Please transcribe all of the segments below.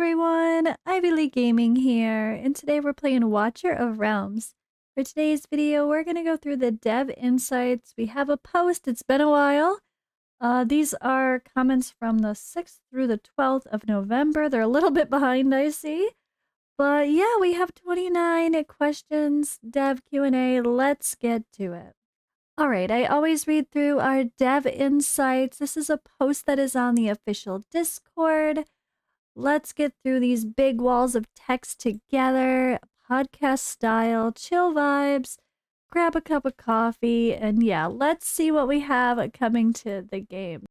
everyone, Ivy League Gaming here, and today we're playing Watcher of Realms. For today's video, we're going to go through the dev insights. We have a post, it's been a while. These are comments from the 6th through the 12th of November. They're a little bit behind, I see. But yeah, we have 29 questions, dev Q&A. Let's get to it. Alright, I always read through our dev insights. This is a post that is on the official Discord. Let's get through these big walls of text together, podcast style, chill vibes, grab a cup of coffee, and yeah, let's see what we have coming to the game.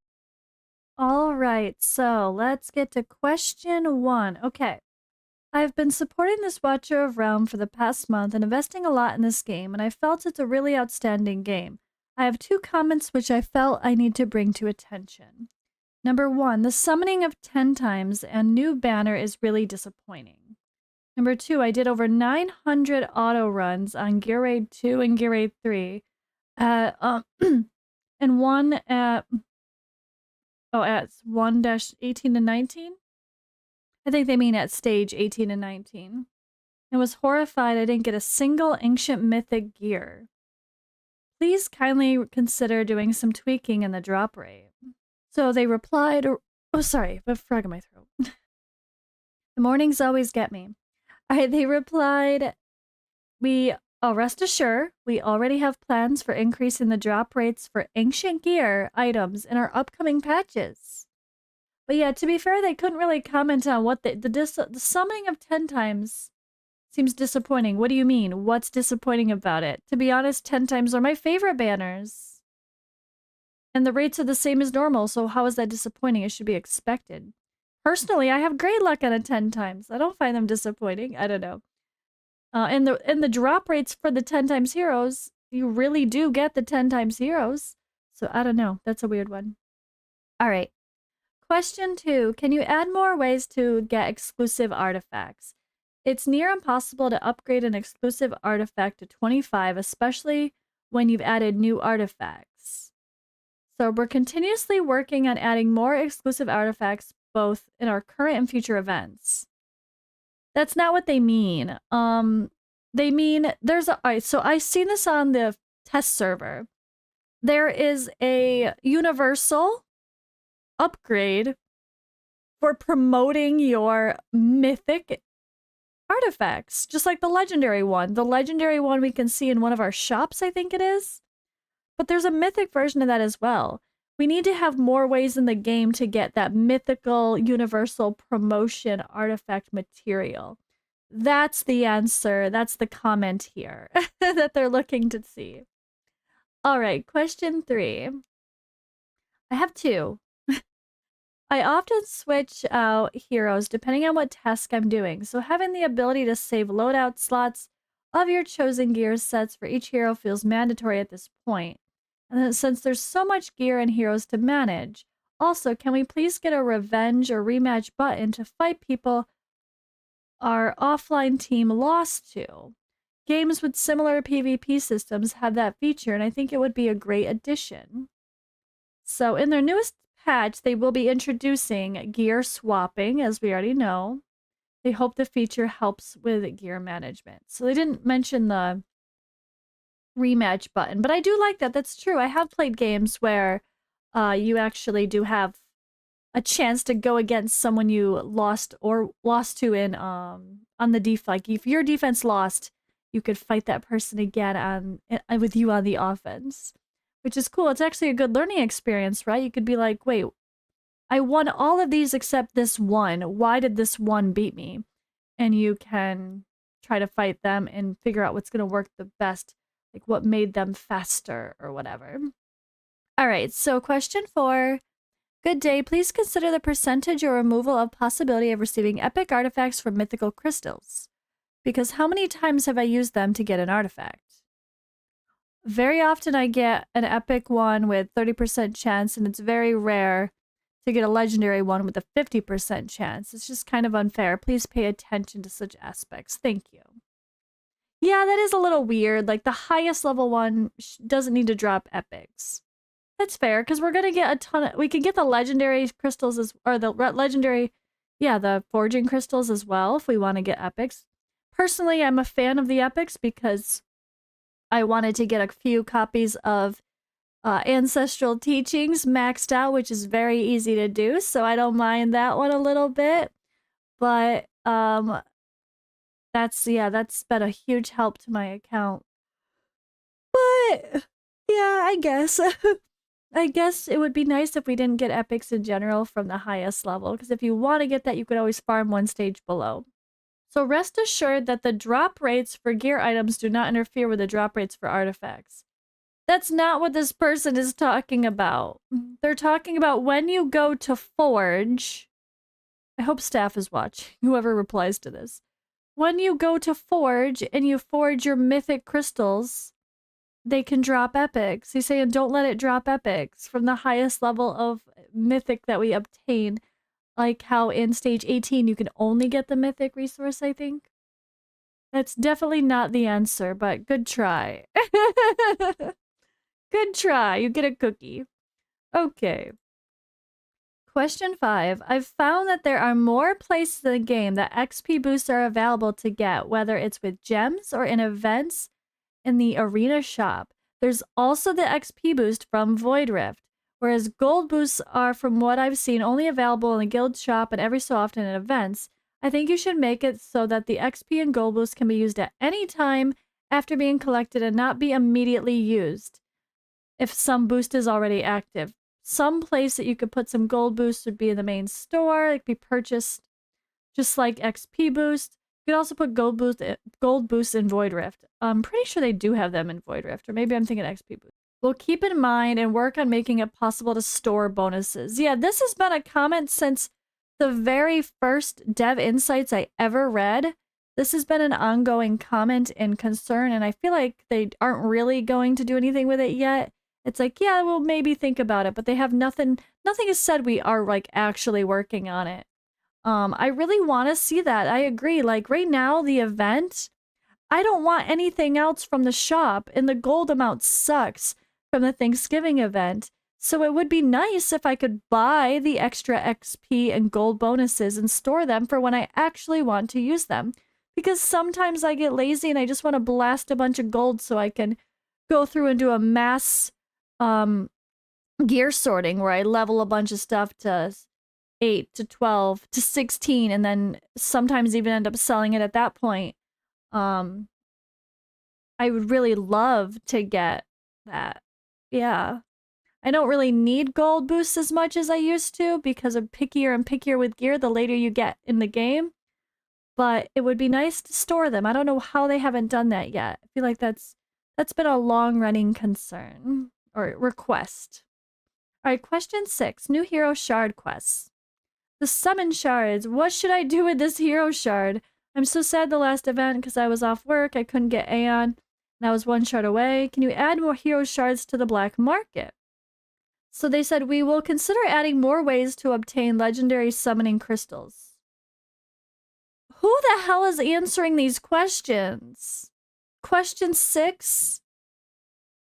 All right, so let's get to question 1. Okay, I've been supporting this Watcher of Realm for the past month and investing a lot in this game, and I felt it's a really outstanding game. I have 2 comments which I felt I need to bring to attention. Number 1, the summoning of 10 times and new banner is really disappointing. Number 2, I did over 900 auto runs on Gear Raid 2 and Gear Raid 3 and one at 1-18 to 19. I think they mean at stage 18 and 19. I was horrified I didn't get a single ancient mythic gear. Please kindly consider doing some tweaking in the drop rate. So they replied, oh, sorry, I have a frog in my throat. The mornings always get me. They replied, rest assured, we already have plans for increasing the drop rates for ancient gear items in our upcoming patches. But yeah, to be fair, they couldn't really comment on what the summoning of 10 times seems disappointing. What do you mean? What's disappointing about it? To be honest, 10 times are my favorite banners. And the rates are the same as normal, so how is that disappointing? It should be expected. Personally, I have great luck on a 10 times. I don't find them disappointing. I don't know. And the drop rates for the 10 times heroes, you really do get the 10 times heroes. So I don't know. That's a weird one. All right. Question 2. Can you add more ways to get exclusive artifacts? It's near impossible to upgrade an exclusive artifact to 25, especially when you've added new artifacts. So we're continuously working on adding more exclusive artifacts both in our current and future events. That's not what they mean. They mean there's a... Alright, so I've seen this on the test server. There is a universal upgrade for promoting your mythic artifacts, just like the legendary one. The legendary one we can see in one of our shops, I think it is. But there's a mythic version of that as well. We need to have more ways in the game to get that mythical universal promotion artifact material. That's the answer. That's the comment here that they're looking to see. All right, question 3. I have 2. I often switch out heroes depending on what task I'm doing, so having the ability to save loadout slots of your chosen gear sets for each hero feels mandatory at this point. And then since there's so much gear and heroes to manage, also, can we please get a revenge or rematch button to fight people our offline team lost to? Games with similar PvP systems have that feature, and I think it would be a great addition. So in their newest patch, they will be introducing gear swapping, as we already know. They hope the feature helps with gear management. So they didn't mention the rematch button, but I do like that. That's true. I have played games where you actually do have a chance to go against someone you lost to in on the defense. Like if your defense lost, you could fight that person again with you on the offense, which is cool. It's actually a good learning experience, right? You could be like, wait, I won all of these except this one. Why did this one beat me? And you can try to fight them and figure out what's going to work the best. Like what made them faster or whatever. All right, so question 4. Good day. Please consider the percentage or removal of possibility of receiving epic artifacts from mythical crystals. Because how many times have I used them to get an artifact? Very often I get an epic one with 30% chance, and it's very rare to get a legendary one with a 50% chance. It's just kind of unfair. Please pay attention to such aspects. Thank you. Yeah, that is a little weird. Like, the highest level one doesn't need to drop epics. That's fair, because we're going to get a ton of... We can get the legendary crystals, or the legendary yeah, the forging crystals as well if we want to get epics. Personally, I'm a fan of the epics because I wanted to get a few copies of Ancestral Teachings maxed out, which is very easy to do, so I don't mind that one a little bit. But that's been a huge help to my account. But yeah, I guess I guess it would be nice if we didn't get epics in general from the highest level, because if you want to get that, you could always farm one stage below. So rest assured that the drop rates for gear items do not interfere with the drop rates for artifacts. That's not what this person is talking about. They're talking about when you go to forge. I hope staff is watching, whoever replies to this. When you go to forge and you forge your mythic crystals, they can drop epics. He's saying don't let it drop epics from the highest level of mythic that we obtain. Like how in stage 18 you can only get the mythic resource, I think. That's definitely not the answer, but good try. Good try. You get a cookie. Okay. Question 5. I've found that there are more places in the game that XP boosts are available to get, whether it's with gems or in events in the arena shop. There's also the XP boost from Void Rift, whereas gold boosts are, from what I've seen, only available in the guild shop and every so often in events. I think you should make it so that the XP and gold boost can be used at any time after being collected and not be immediately used if some boost is already active. Some place that you could put some gold boosts would be in the main store. It could be purchased just like XP boost. You could also put gold boost in Void Rift. I'm pretty sure they do have them in Void Rift, or maybe I'm thinking XP boost. We'll keep in mind and work on making it possible to store bonuses. Yeah, this has been a comment since the very first Dev Insights I ever read. This has been an ongoing comment and concern, and I feel like they aren't really going to do anything with it yet. It's like, yeah, we'll maybe think about it, but they have nothing is said we are like actually working on it. I really want to see that. I agree. Like right now, the event, I don't want anything else from the shop, and the gold amount sucks from the Thanksgiving event. So it would be nice if I could buy the extra XP and gold bonuses and store them for when I actually want to use them. Because sometimes I get lazy and I just want to blast a bunch of gold so I can go through and do a mass gear sorting where I level a bunch of stuff to 8 to 12 to 16 and then sometimes even end up selling it at that point. I would really love to get that. Yeah. I don't really need gold boosts as much as I used to because I'm pickier and pickier with gear the later you get in the game. But it would be nice to store them. I don't know how they haven't done that yet. I feel like that's been a long-running concern or request. All right, question 6. New hero shard quests. The summon shards. What should I do with this hero shard? I'm so sad the last event because I was off work. I couldn't get Aeon. And I was 1 shard away. Can you add more hero shards to the black market? So they said, we will consider adding more ways to obtain legendary summoning crystals. Who the hell is answering these questions? Question 6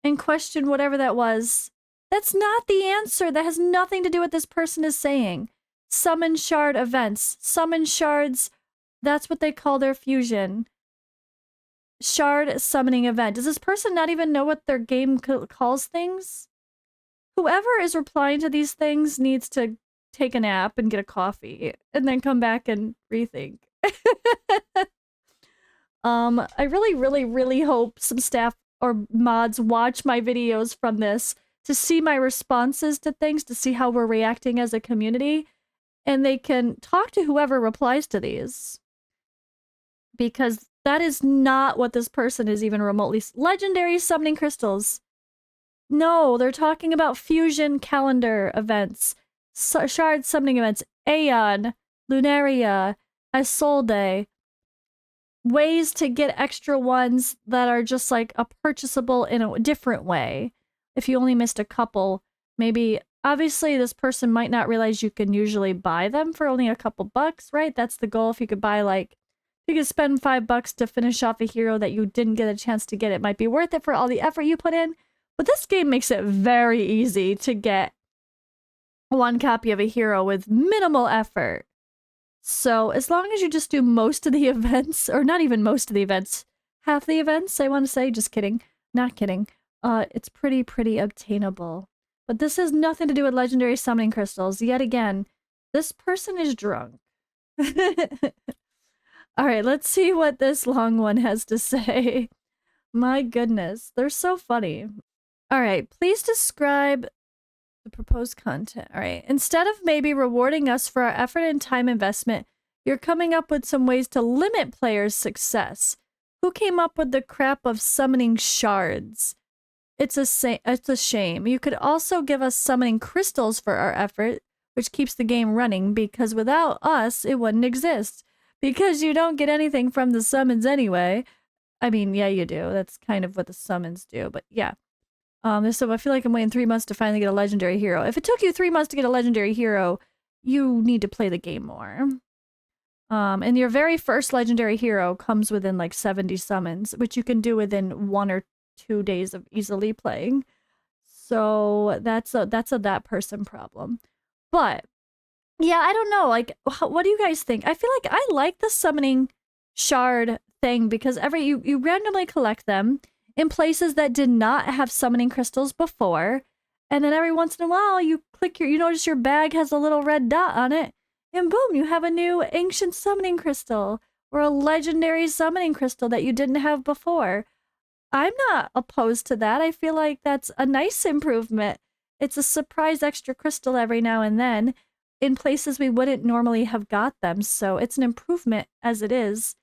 and question whatever that was. That's not the answer. That has nothing to do with what this person is saying. Summon shard events. Summon shards, that's what they call their fusion. Shard summoning event. Does this person not even know what their game calls things? Whoever is replying to these things needs to take a nap and get a coffee and then come back and rethink. I really hope some staff or mods watch my videos from this to see my responses to things, to see how we're reacting as a community, and they can talk to whoever replies to these. Because that is not what this person is even remotely... Legendary summoning crystals. No, they're talking about fusion calendar events, shard summoning events, Aeon, Lunaria, Isolde, ways to get extra ones that are just like a purchasable in a different way. If you only missed a couple, maybe, obviously this person might not realize you can usually buy them for only a couple bucks, right? That's the goal. If you could buy like, if you could spend $5 to finish off a hero that you didn't get a chance to get, it might be worth it for all the effort you put in. But this game makes it very easy to get 1 copy of a hero with minimal effort. So as long as you just do most of the events, or not even most of the events, half the events, I want to say, just kidding, not kidding, it's pretty obtainable. But this has nothing to do with legendary summoning crystals. Yet again, this person is drunk. All right, let's see what this long one has to say. My goodness, they're so funny. All right, please describe the proposed content. All right, instead of maybe rewarding us for our effort and time investment, you're coming up with some ways to limit players' success. Who came up with the crap of summoning shards? It's a shame. You could also give us summoning crystals for our effort, which keeps the game running, because without us, it wouldn't exist. Because you don't get anything from the summons anyway. I mean, yeah, you do. That's kind of what the summons do, but yeah. So I feel like I'm waiting 3 months to finally get a legendary hero. If it took you 3 months to get a legendary hero, you need to play the game more. And your very first legendary hero comes within like 70 summons, which you can do within 1 or 2 days of easily playing. So that's a that person problem. But yeah, I don't know. Like, what do you guys think? I feel like I like the summoning shard thing because you randomly collect them in places that did not have summoning crystals before, and then every once in a while you notice your bag has a little red dot on it, and boom, you have a new ancient summoning crystal or a legendary summoning crystal that you didn't have before. I'm not opposed to that. I feel like that's a nice improvement. It's a surprise extra crystal every now and then in places we wouldn't normally have got them, so it's an improvement as it is.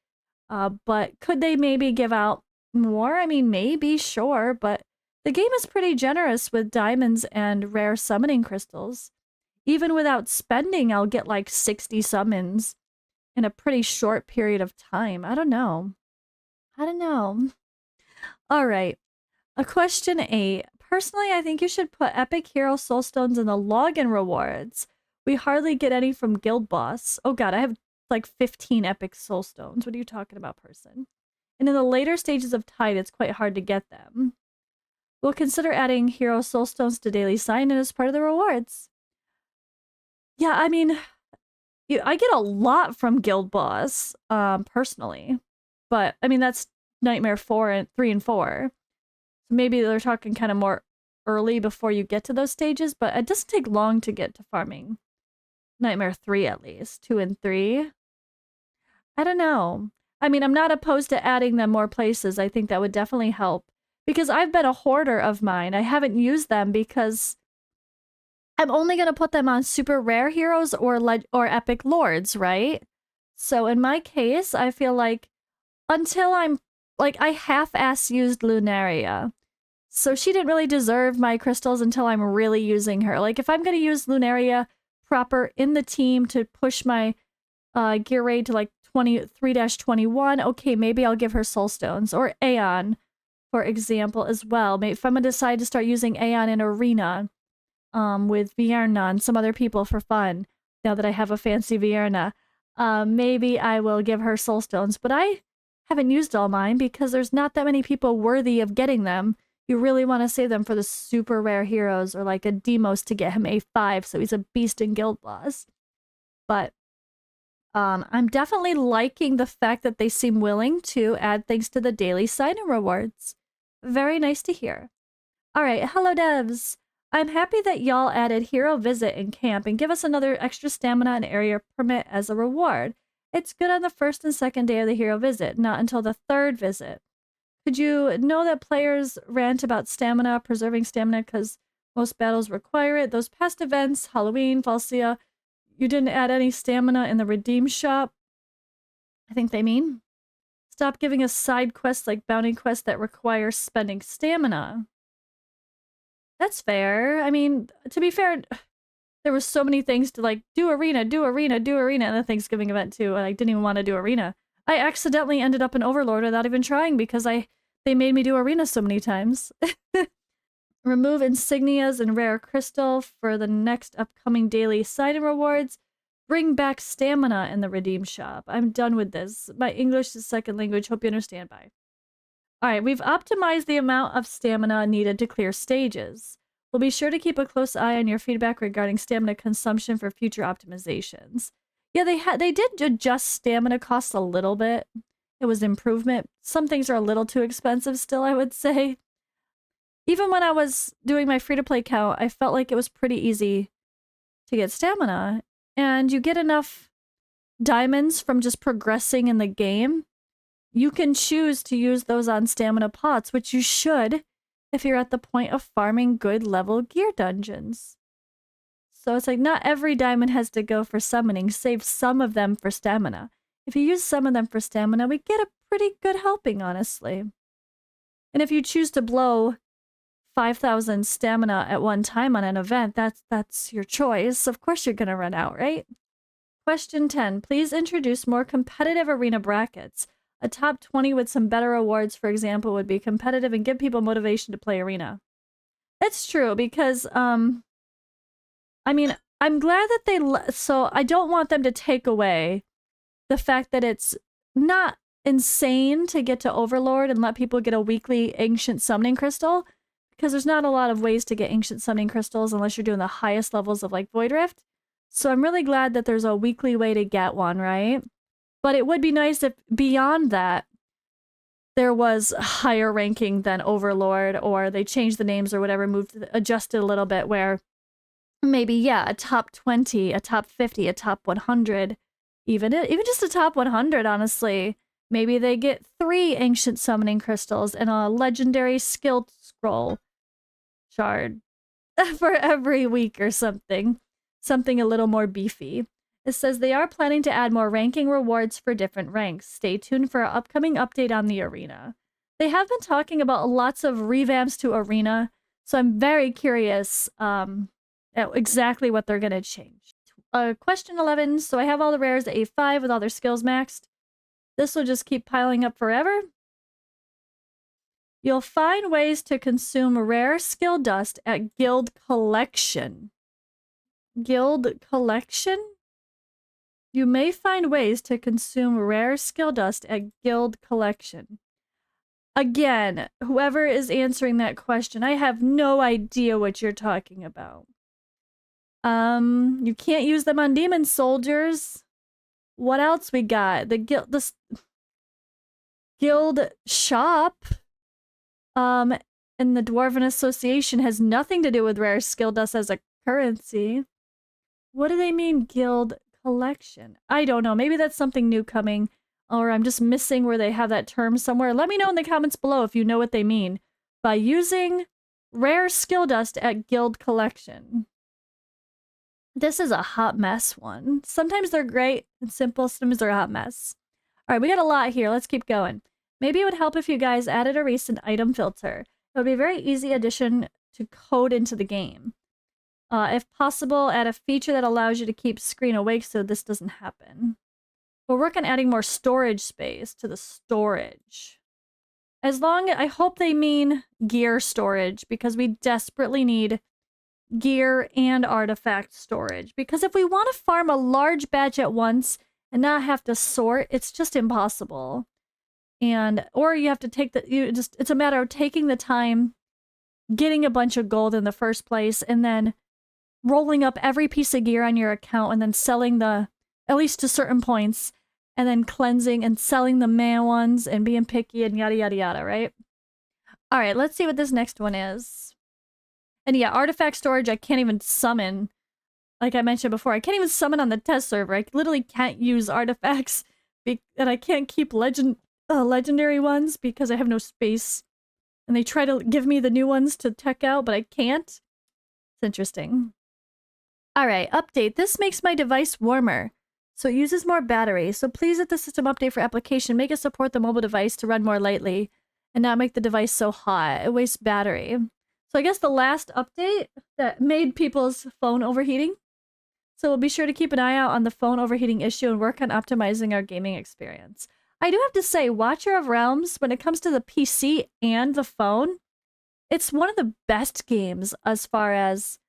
But could they maybe give out more? I mean, maybe, sure, but the game is pretty generous with diamonds and rare summoning crystals. Even without spending, I'll get like 60 summons in a pretty short period of time. I don't know. All right. Question 8. Personally, I think you should put epic hero soulstones in the login rewards. We hardly get any from Guild Boss. Oh god, I have like 15 epic soulstones. What are you talking about, person? And in the later stages of Tide, it's quite hard to get them. We'll consider adding hero soulstones to daily sign-in as part of the rewards. Yeah, I mean, I get a lot from Guild Boss, personally. But, I mean, that's Nightmare 4 and 3 and 4. So maybe they're talking kind of more early before you get to those stages, but it doesn't take long to get to farming. Nightmare 3 at least. 2 and 3. I don't know. I mean, I'm not opposed to adding them more places. I think that would definitely help. Because I've been a hoarder of mine. I haven't used them because I'm only going to put them on super rare heroes or epic lords, right? So in my case, I feel like until I'm like, I half-ass used Lunaria. So she didn't really deserve my crystals until I'm really using her. Like, if I'm going to use Lunaria proper in the team to push my gear raid to like 3-21, okay, maybe I'll give her soulstones. Or Aeon, for example, as well. Maybe if I'm going to decide to start using Aeon in Arena with Vierna and some other people for fun, now that I have a fancy Vierna, maybe I will give her soulstones. But I haven't used all mine because there's not that many people worthy of getting them. You really want to save them for the super rare heroes or like a Demos to get him A5 so he's a beast in Guild Boss. But I'm definitely liking the fact that they seem willing to add things to the daily sign-in rewards. Very nice to hear. All right, hello devs. I'm happy that y'all added Hero Visit in camp and give us another extra stamina and area permit as a reward. It's good on the first and second day of the Hero Visit, not until the third visit. Could you know that players rant about stamina, preserving stamina because most battles require it? Those past events, Halloween, Falsia, you didn't add any stamina in the redeem shop. I think they mean. Stop giving us side quests like bounty quests that require spending stamina. That's fair. I mean, to be fair, there was so many things to like do arena, and the Thanksgiving event too. I didn't even want to do arena. I accidentally ended up in Overlord without even trying because they made me do arena so many times. Remove insignias and rare crystal for the next upcoming daily sign-in rewards. Bring back stamina in the redeem shop. I'm done with this. My English is second language. Hope you understand. Bye. Alright, we've optimized the amount of stamina needed to clear stages. We'll be sure to keep a close eye on your feedback regarding stamina consumption for future optimizations. Yeah, they did adjust stamina costs a little bit. It was improvement. Some things are a little too expensive still, I would say. Even when I was doing my free-to-play count, I felt like it was pretty easy to get stamina. And you get enough diamonds from just progressing in the game. You can choose to use those on stamina pots, which you should if you're at the point of farming good level gear dungeons. So it's like not every diamond has to go for summoning. Save some of them for stamina. If you use some of them for stamina, we get a pretty good helping, honestly. And if you choose to blow 5,000 stamina at one time on an event, that's your choice. Of course you're gonna run out, right? Question 10. Please introduce more competitive arena brackets. A top 20 with some better awards, for example, would be competitive and give people motivation to play arena. It's true, because, I mean, I'm glad that so I don't want them to take away the fact that it's not insane to get to Overlord and let people get a weekly Ancient Summoning Crystal, because there's not a lot of ways to get Ancient Summoning Crystals unless you're doing the highest levels of, like, Void Rift. So I'm really glad that there's a weekly way to get one, right? But it would be nice if, beyond that, there was higher ranking than Overlord, or they changed the names or whatever, adjusted a little bit, where maybe, yeah, a top 20, a top 50, a top 100, even just a top 100, honestly. Maybe they get 3 Ancient Summoning Crystals and a legendary skill scroll shard for every week or something. Something a little more beefy. It says they are planning to add more ranking rewards for different ranks. Stay tuned for our upcoming update on the arena. They have been talking about lots of revamps to arena, so I'm very curious at exactly what they're going to change. Question 11. So I have all the rares at A5 with all their skills maxed. This will just keep piling up forever. You'll find ways to consume rare skill dust at Guild Collection. Guild Collection? You may find ways to consume rare skill dust at Guild Collection. Again, whoever is answering that question, I have no idea what you're talking about. You can't use them on demon soldiers. What else we got? The guild shop in the Dwarven Association has nothing to do with rare skill dust as a currency. What do they mean, Guild Collection? I don't know. Maybe that's something new coming, or I'm just missing where they have that term somewhere. Let me know in the comments below if you know what they mean by using rare skill dust at Guild Collection. This is a hot mess one. Sometimes they're great and simple, sometimes they're a hot mess. All right, we got a lot here. Let's keep going. Maybe it would help if you guys added a recent item filter. It would be a very easy addition to code into the game. If possible, add a feature that allows you to keep screen awake so this doesn't happen. We'll work on adding more storage space to the storage. I hope they mean gear storage, because we desperately need gear and artifact storage. Because if we want to farm a large batch at once and not have to sort, it's just impossible. Or you have to take it's a matter of taking the time, getting a bunch of gold in the first place, and then rolling up every piece of gear on your account and then selling at least to certain points, and then cleansing and selling the man ones and being picky and yada yada yada, right? All right, let's see what this next one is. And yeah, artifact storage, I can't even summon. Like I mentioned before, I can't even summon on the test server. I literally can't use artifacts, and I can't keep legendary ones because I have no space. And they try to give me the new ones to tech out, but I can't. It's interesting. All right, update. This makes my device warmer, so it uses more battery. So please, at the system update for application, make it support the mobile device to run more lightly and not make the device so hot. It wastes battery. So I guess the last update that made people's phone overheating. So we'll be sure to keep an eye out on the phone overheating issue and work on optimizing our gaming experience. I do have to say, Watcher of Realms, when it comes to the PC and the phone, it's one of the best games as far as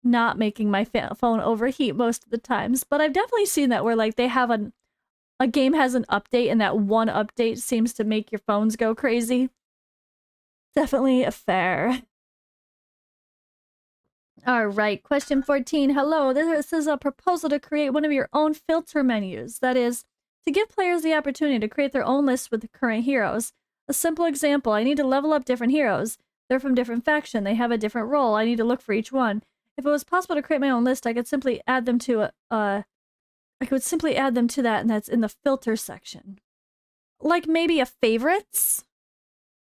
not making my phone overheat most of the times. But I've definitely seen that where like they have a game has an update and that one update seems to make your phones go crazy. Definitely a fair. All right, question 14. Hello, this is a proposal to create one of your own filter menus. That is, to give players the opportunity to create their own list with the current heroes. A simple example, I need to level up different heroes. They're from different faction, they have a different role, I need to look for each one. If it was possible to create my own list, I could simply add them to that, and that's in the filter section. Like maybe a favorites?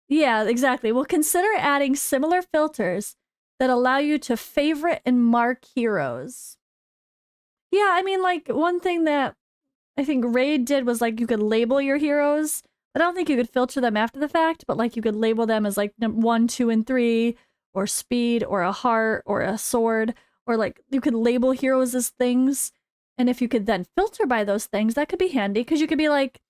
Yeah, exactly. Well, consider adding similar filters that allow you to favorite and mark heroes. Yeah, I mean, like, one thing that I think Raid did was, like, you could label your heroes. I don't think you could filter them after the fact, but, like, you could label them as, like, 1, 2, and 3, or speed, or a heart, or a sword, or, like, you could label heroes as things. And if you could then filter by those things, that could be handy, because you could be like,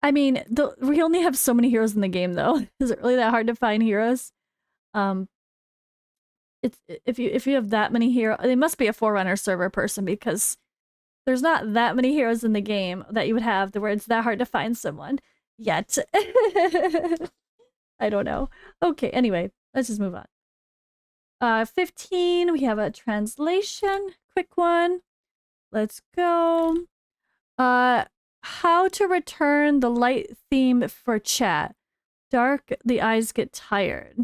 I mean, we only have so many heroes in the game, though. Is it really that hard to find heroes? It's if you have that many heroes, they must be a Forerunner server person, because there's not that many heroes in the game that you would have where it's that hard to find someone yet. I don't know. Okay, anyway, let's just move on. 15, we have a translation, quick one. Let's go. How to return the light theme for chat. Dark, the eyes get tired.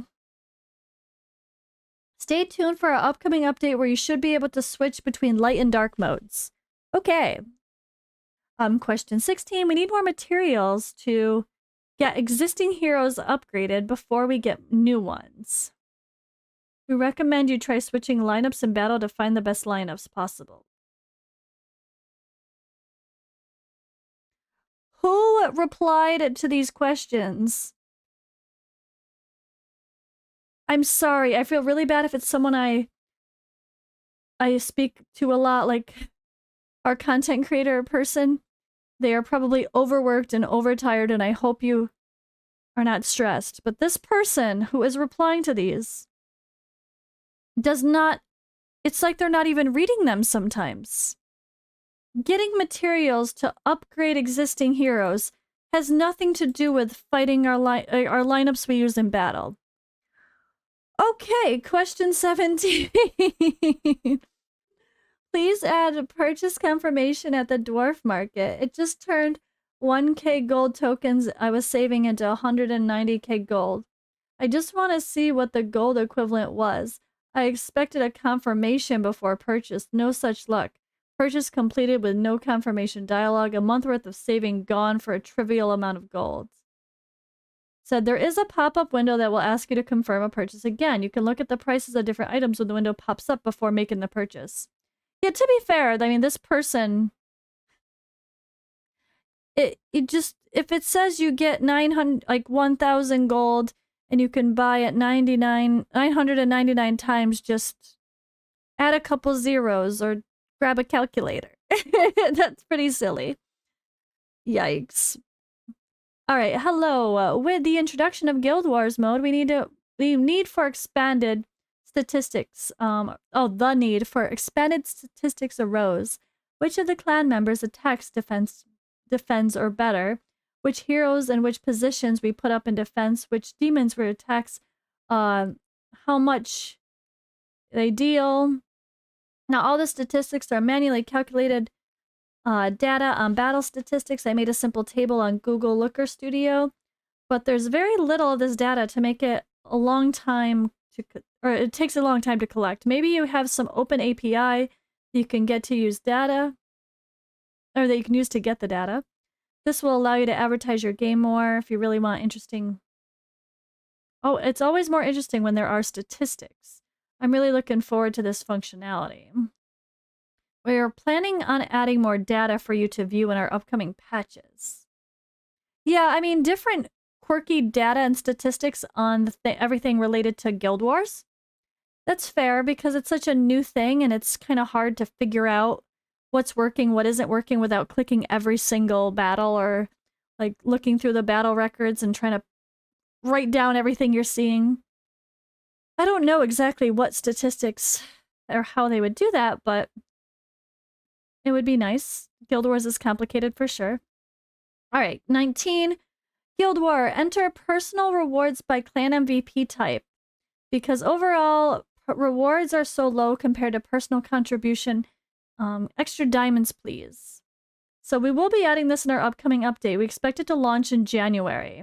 Stay tuned for our upcoming update where you should be able to switch between light and dark modes. Okay. Question 16. We need more materials to get existing heroes upgraded before we get new ones. We recommend you try switching lineups in battle to find the best lineups possible. Who replied to these questions? I'm sorry. I feel really bad if it's someone I speak to a lot, like our content creator person. They are probably overworked and overtired, and I hope you are not stressed. But this person who is replying to these does not... It's like they're not even reading them sometimes. Getting materials to upgrade existing heroes has nothing to do with fighting our lineups we use in battle. Okay, question 17. Please add a purchase confirmation at the dwarf market. It just turned 1k gold tokens I was saving into 190k gold. I just want to see what the gold equivalent was. I expected a confirmation before purchase. No such luck. Purchase completed with no confirmation dialogue. A month worth of saving gone for a trivial amount of gold. Said there is a pop-up window that will ask you to confirm a purchase again. You can look at the prices of different items when the window pops up before making the purchase. Yeah, to be fair, I mean, this person... It just... If it says you get 900, like 1,000 gold, and you can buy at 999 times, just add a couple zeros or grab a calculator. That's pretty silly. Yikes. Alright, hello. With the introduction of Guild Wars mode, the need for expanded statistics. The need for expanded statistics arose. Which of the clan members attacks, defends, or better? Which heroes and which positions we put up in defense? Which demons were attacks? How much they deal? Now, all the statistics are manually calculated. Data on battle statistics. I made a simple table on Google Looker Studio, but there's very little of this data to make it a long time or it takes a long time to collect. Maybe you have some open API you can get to use data, or that you can use to get the data. This will allow you to advertise your game more if you really want interesting... Oh, it's always more interesting when there are statistics. I'm really looking forward to this functionality. We're planning on adding more data for you to view in our upcoming patches. Yeah, I mean, different quirky data and statistics on everything related to Guild Wars. That's fair because it's such a new thing and it's kind of hard to figure out what's working, what isn't working without clicking every single battle or like looking through the battle records and trying to write down everything you're seeing. I don't know exactly what statistics or how they would do that, but it would be nice. Guild Wars is complicated for sure. Alright, 19. Guild War. Enter personal rewards by clan MVP type. Because overall, rewards are so low compared to personal contribution. Extra diamonds, please. So we will be adding this in our upcoming update. We expect it to launch in January.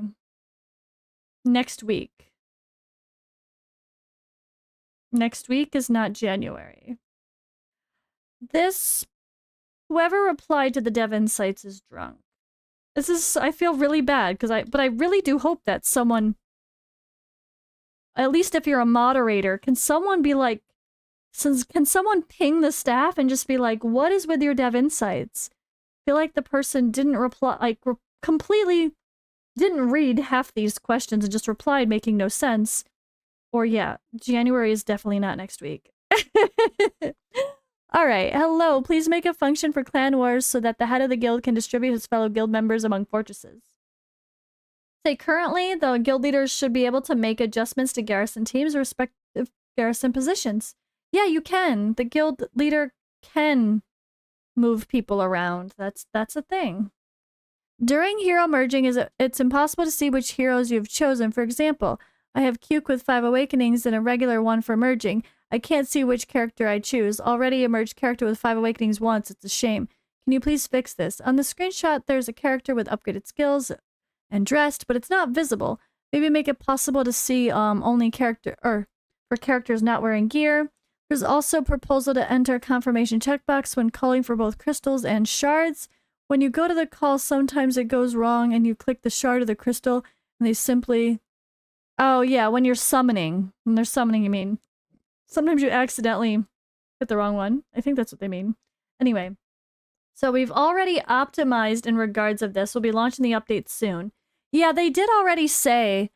Next week. Next week is not January. Whoever replied to the Dev Insights is drunk. I feel really bad but I really do hope that someone, at least if you're a moderator, can someone be like, can someone ping the staff and just be like, what is with your Dev Insights? I feel like the person didn't reply, like completely didn't read half these questions and just replied making no sense. Or yeah, January is definitely not next week. All right, hello. Please make a function for Clan Wars so that the head of the guild can distribute his fellow guild members among fortresses. Say currently, the guild leaders should be able to make adjustments to garrison teams' respective garrison positions. Yeah, you can. The guild leader can move people around. That's a thing. During hero merging, it's impossible to see which heroes you've chosen. For example, I have Cuke with 5 awakenings and a regular one for merging. I can't see which character I choose. Already a merged character with 5 awakenings once. It's a shame. Can you please fix this? On the screenshot, there's a character with upgraded skills and dressed, but it's not visible. Maybe make it possible to see only for characters not wearing gear. There's also a proposal to enter confirmation checkbox when calling for both crystals and shards. When you go to the call, sometimes it goes wrong and you click the shard of the crystal and they simply... Oh yeah, when you're summoning. When they're summoning, you mean. Sometimes you accidentally hit the wrong one. I think that's what they mean. Anyway, so we've already optimized in regards of this. We'll be launching the update soon. Yeah, they did already say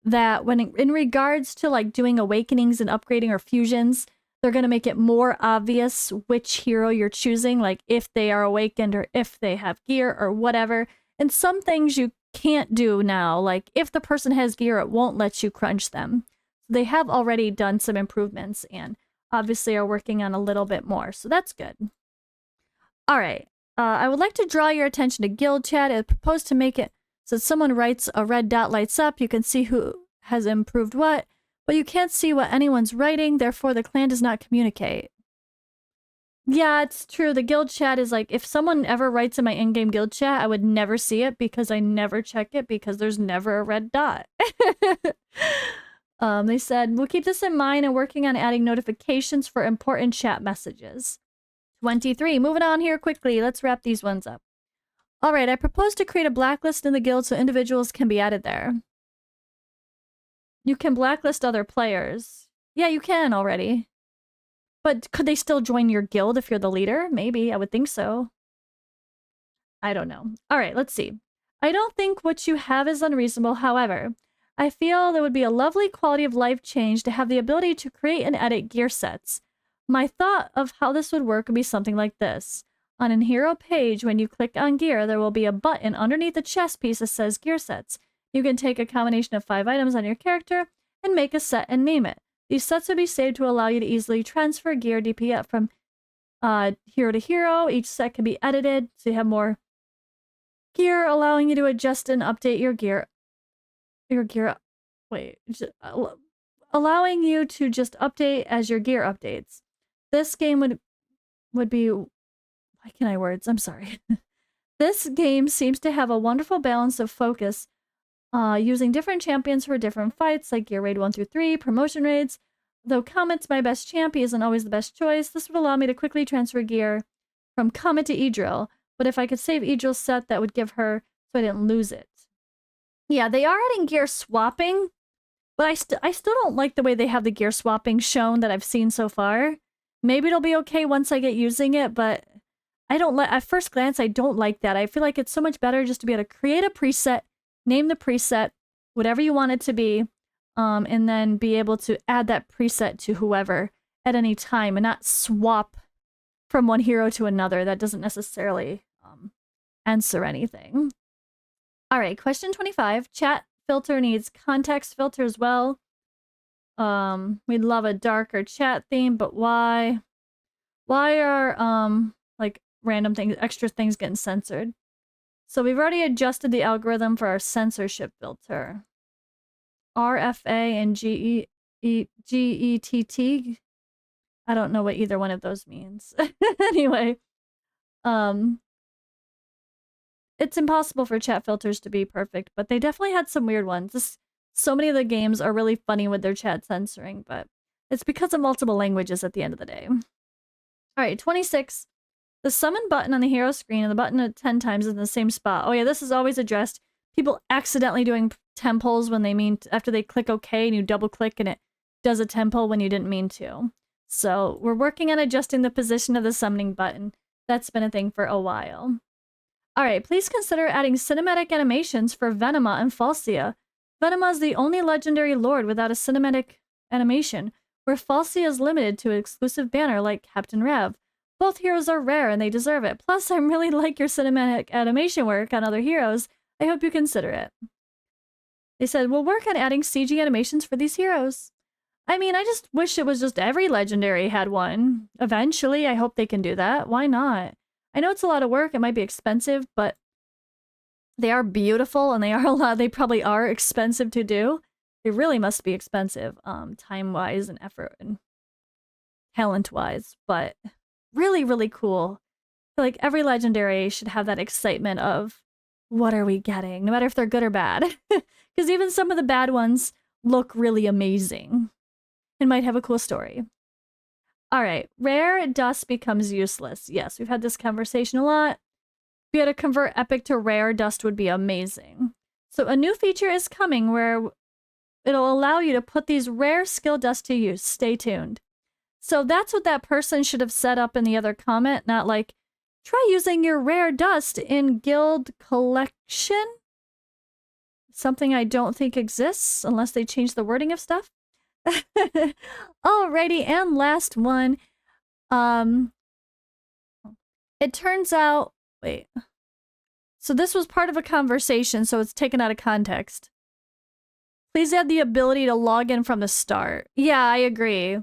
that when in regards to like doing awakenings and upgrading or fusions, they're going to make it more obvious which hero you're choosing, like if they are awakened or if they have gear or whatever. And some things you can't do now, like if the person has gear, it won't let you crunch them. They have already done some improvements and obviously are working on a little bit more, so that's good. All right, I would like to draw your attention to guild chat. I propose to make it so someone writes a red dot lights up. You can see who has improved what, but you can't see what anyone's writing, therefore the clan does not communicate. Yeah, it's true. The guild chat is like, if someone ever writes in my in-game guild chat, I would never see it because I never check it because there's never a red dot. They said, we'll keep this in mind and working on adding notifications for important chat messages. 23. Moving on here quickly. Let's wrap these ones up. All right, I propose to create a blacklist in the guild so individuals can be added there. You can blacklist other players. Yeah, you can already. But could they still join your guild if you're the leader? Maybe, I would think so. I don't know. All right, let's see. I don't think what you have is unreasonable. However, I feel there would be a lovely quality of life change to have the ability to create and edit gear sets. My thought of how this would work would be something like this. On an hero page, when you click on gear, there will be a button underneath the chest piece that says gear sets. You can take a combination of 5 items on your character and make a set and name it. These sets would be saved to allow you to easily transfer gear DP from hero to hero. Each set can be edited so you have more gear, allowing you to adjust and update your gear. Allowing you to just update as your gear updates. This game would be... Why can't I words? I'm sorry. This game seems to have a wonderful balance of focus, using different champions for different fights, like Gear Raid 1 through 3, promotion raids. Though Comet's my best champion isn't always the best choice, this would allow me to quickly transfer gear from Comet to Idril. But if I could save Idril's set, that would give her so I didn't lose it. Yeah, they are adding gear swapping, but I still don't like the way they have the gear swapping shown that I've seen so far. Maybe it'll be okay once I get using it, but I don't at first glance, I don't like that. I feel like it's so much better just to be able to create a preset, name the preset, whatever you want it to be, and then be able to add that preset to whoever at any time and not swap from one hero to another. That doesn't necessarily answer anything. All right, question 25. Chat filter needs context filter as well. We'd love a darker chat theme, but why? Why are like random things, extra things getting censored? So we've already adjusted the algorithm for our censorship filter. RFA and GEE G-E-T-T. I don't know what either one of those means. Anyway, it's impossible for chat filters to be perfect, but they definitely had some weird ones. So many of the games are really funny with their chat censoring, but it's because of multiple languages at the end of the day. All right, 26. The summon button on the hero screen and the button at 10 times is in the same spot. Oh yeah, this is always addressed. People accidentally doing temples when they mean after they click OK and you double click and it does a temple when you didn't mean to. So we're working on adjusting the position of the summoning button. That's been a thing for a while. All right, please consider adding cinematic animations for Venema and Falcia. Venema is the only legendary lord without a cinematic animation, where Falcia is limited to an exclusive banner like Captain Rev. Both heroes are rare and they deserve it. Plus, I really like your cinematic animation work on other heroes. I hope you consider it. They said, we'll work on adding CG animations for these heroes. I mean, I just wish it was just every legendary had one. Eventually, I hope they can do that. Why not? I know it's a lot of work, it might be expensive, but they are beautiful and they probably are expensive to do. They really must be expensive, time-wise and effort and talent-wise, but really, really cool. I feel like every legendary should have that excitement of, what are we getting? No matter if they're good or bad. Because even some of the bad ones look really amazing and might have a cool story. All right, rare dust becomes useless. Yes, we've had this conversation a lot. If you had to convert epic to rare, dust would be amazing. So a new feature is coming where it'll allow you to put these rare skill dust to use. Stay tuned. So that's what that person should have set up in the other comment, not like, try using your rare dust in guild collection. Something I don't think exists unless they change the wording of stuff. Alrighty, and last one. It turns out, wait. So this was part of a conversation, so it's taken out of context. Please add the ability to log in from the start. Yeah, I agree.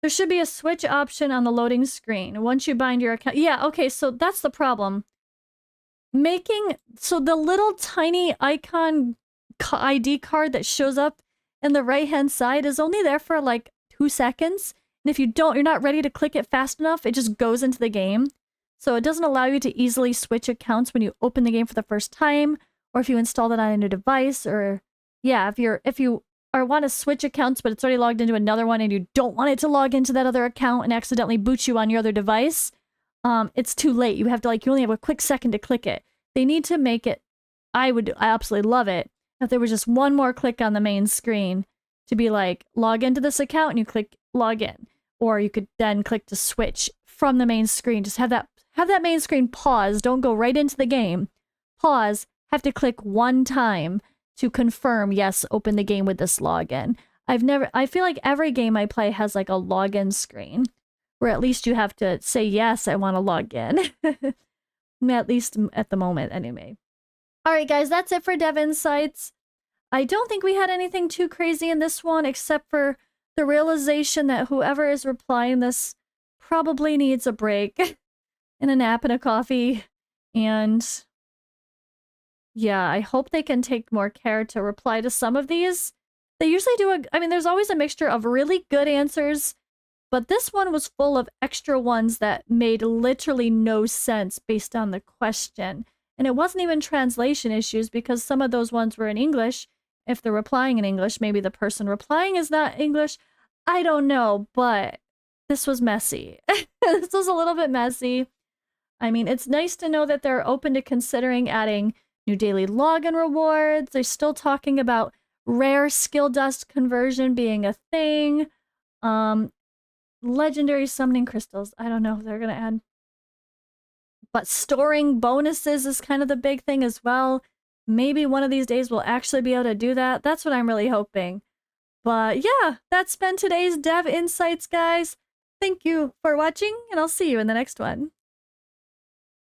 There should be a switch option on the loading screen once you bind your account. Yeah, okay, so that's the problem. So the little tiny icon ID card that shows up in the right-hand side is only there for like 2 seconds. And if you're not ready to click it fast enough, it just goes into the game. So it doesn't allow you to easily switch accounts when you open the game for the first time, or if you install it on a new device, or yeah, if you want to switch accounts but it's already logged into another one and you don't want it to log into that other account and accidentally boot you on your other device, it's too late. You only have a quick second to click it. They need to make it, I absolutely love it if there was just one more click on the main screen to be like, log into this account and you click log in. Or you could then click to switch from the main screen. Just have that main screen pause. Don't go right into the game. Pause. Have to click one time to confirm, yes, open the game with this login. I feel like every game I play has like a login screen where at least you have to say, yes, I want to log in. At least at the moment, anyway. All right, guys, that's it for Dev Insights. I don't think we had anything too crazy in this one, except for the realization that whoever is replying this probably needs a break and a nap and a coffee. And yeah, I hope they can take more care to reply to some of these. They usually do there's always a mixture of really good answers, but this one was full of extra ones that made literally no sense based on the question. And it wasn't even translation issues because some of those ones were in English. If they're replying in English, maybe the person replying is not English. I don't know, but this was messy. This was a little bit messy. I mean, it's nice to know that they're open to considering adding new daily login rewards. They're still talking about rare skill dust conversion being a thing. Legendary summoning crystals. I don't know if they're going to add. But storing bonuses is kind of the big thing as well. Maybe one of these days we'll actually be able to do that. That's what I'm really hoping. But yeah, that's been today's Dev Insights, guys. Thank you for watching, and I'll see you in the next one.